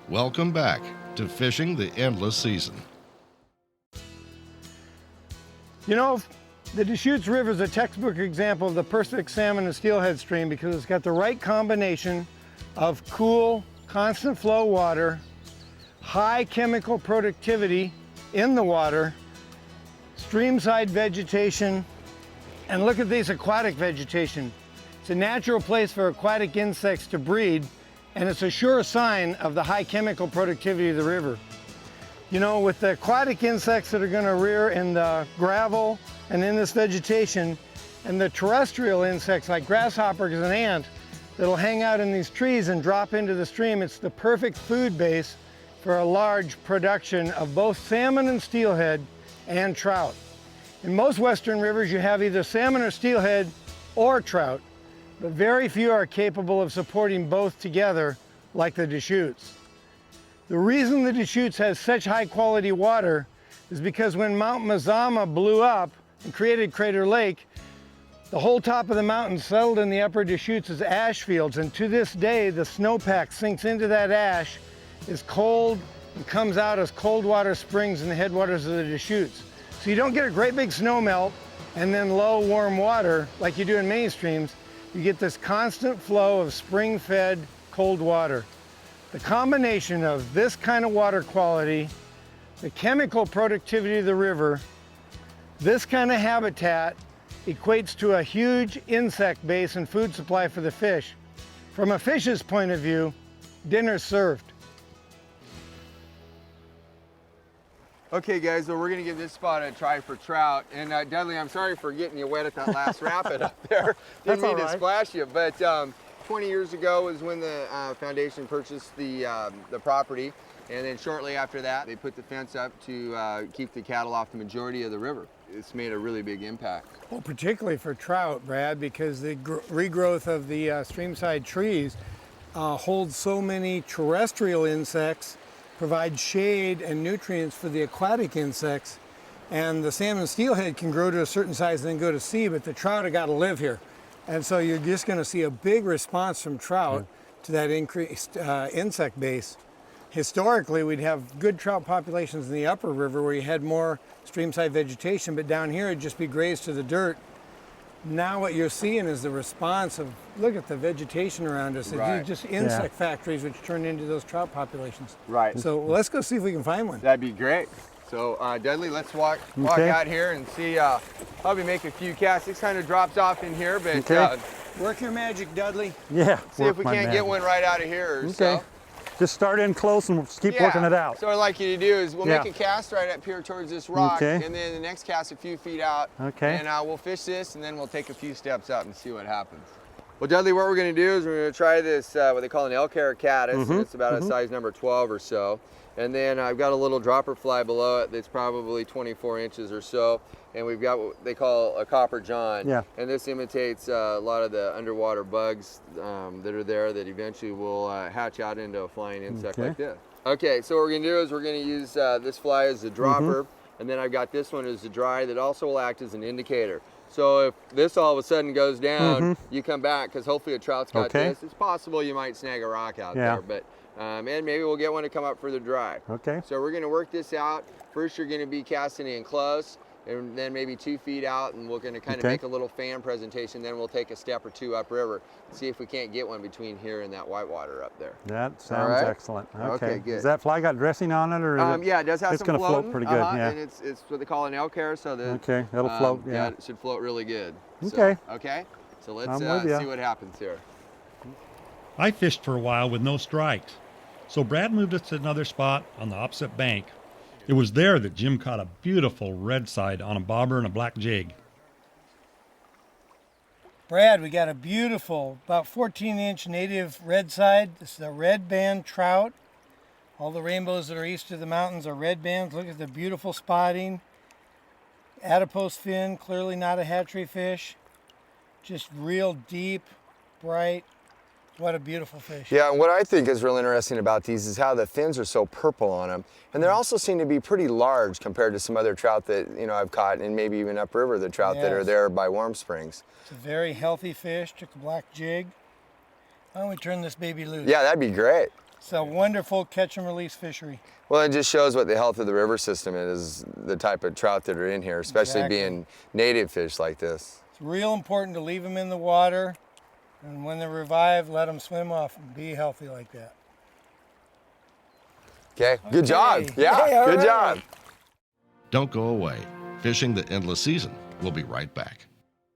Welcome back to Fishing the Endless Season. You know, the Deschuttes River is a textbook example of the perfect salmon and steelhead stream because it's got the right combination of cool, constant flow water, high chemical productivity in the water, streamside vegetation, and look at this aquatic vegetation. It's a natural place for aquatic insects to breed, and it's a sure sign of the high chemical productivity of the river. You know, with the aquatic insects that are going to rear in the gravel and in this vegetation, and the terrestrial insects like grasshoppers and ants that'll hang out in these trees and drop into the stream, it's the perfect food base for a large production of both salmon and steelhead and trout. In most western rivers, you have either salmon or steelhead or trout, but very few are capable of supporting both together like the Deschuttes. The reason the Deschuttes has such high quality water is because when Mount Mazama blew up and created Crater Lake, the whole top of the mountain settled in the upper Deschuttes as ash fields, and to this day the snowpack sinks into that ash, is cold, and comes out as cold water springs in the headwaters of the Deschuttes. So you don't get a great big snow melt and then low warm water like you do in many streams. You get this constant flow of spring-fed cold water. The combination of this kind of water quality, the chemical productivity of the river, this kind of habitat equates to a huge insect base and food supply for the fish. From a fish's point of view, dinner's served. Okay guys, so we're gonna give this spot a try for trout. And Dudley, I'm sorry for getting you wet at that last rapid up there. Didn't mean to splash you, but 20 years ago was when the foundation purchased the property, and then shortly after that they put the fence up to keep the cattle off the majority of the river. It's made a really big impact. Well, particularly for trout, Brad, because the regrowth of the streamside trees holds so many terrestrial insects, provide shade and nutrients for the aquatic insects, and the salmon steelhead can grow to a certain size and then go to sea, but the trout have got to live here. And so you're just going to see a big response from trout to that increased insect base. Historically, we'd have good trout populations in the upper river where you had more streamside vegetation, but down here it'd just be grazed to the dirt. Now what you're seeing is the response of, look at the vegetation around us. Right. It's just insect factories which turn into those trout populations. Right. So let's go see if we can find one. That'd be great. So Dudley, let's walk out here and see, probably make a few casts. This kind of drops off in here, but Work your magic, Dudley. Yeah. see if we can't get one right out of here or so. Just start in close and we'll just keep working it out. So what I'd like you to do is we'll make a cast right up here towards this rock, Okay. and then the next cast a few feet out, Okay. and we'll fish this, and then we'll take a few steps out and see what happens. Well, Dudley, what we're going to do is we're going to try this, what they call an elk hair caddis, and it's about a size number 12 or so. And then I've got a little dropper fly below it that's probably 24 inches or so. And we've got what they call a copper john. Yeah. And this imitates a lot of the underwater bugs that are there that eventually will hatch out into a flying insect like this. Okay, so what we're going to do is we're going to use this fly as a dropper. And then I've got this one as a dry that also will act as an indicator. So if this all of a sudden goes down, you come back, because hopefully a trout's got this. It's possible you might snag a rock out there, but and maybe we'll get one to come up for the dry. Okay. So we're going to work this out. First, you're going to be casting in close, and then maybe 2 feet out, and we're going to kind of make a little fan presentation. Then we'll take a step or two upriver and see if we can't get one between here and that whitewater up there. That sounds excellent. Okay, good. Has that fly got dressing on it, or is yeah, it does have it's some going to floating. float pretty good? And it's what they call an elk hair, so that it'll float. yeah, it should float really good. Okay. So, okay. So let's see what happens here. I fished for a while with no strikes, so Brad moved us to another spot on the opposite bank. It was there that Jim caught a beautiful red side on a bobber and a black jig. Brad, we got a beautiful, about 14-inch native red side. This is a red band trout. All the rainbows that are east of the mountains are red bands. Look at the beautiful spotting. Adipose fin, clearly not a hatchery fish. Just real deep, bright. What a beautiful fish. Yeah, and what I think is real interesting about these is how the fins are so purple on them. And they also seem to be pretty large compared to some other trout that, I've caught, and maybe even upriver, the trout that are there by Warm Springs. It's a very healthy fish. Took a black jig. Why don't we turn this baby loose? Yeah, that'd be great. It's a wonderful catch and release fishery. Well, it just shows what the health of the river system is, the type of trout that are in here, especially Exactly. being native fish like this. It's real important to leave them in the water, and when they're revived, let them swim off and be healthy like that. Okay, good job. Okay. Yeah, Hey, all good right. job. Don't go away. Fishing the Endless Season. We'll be right back.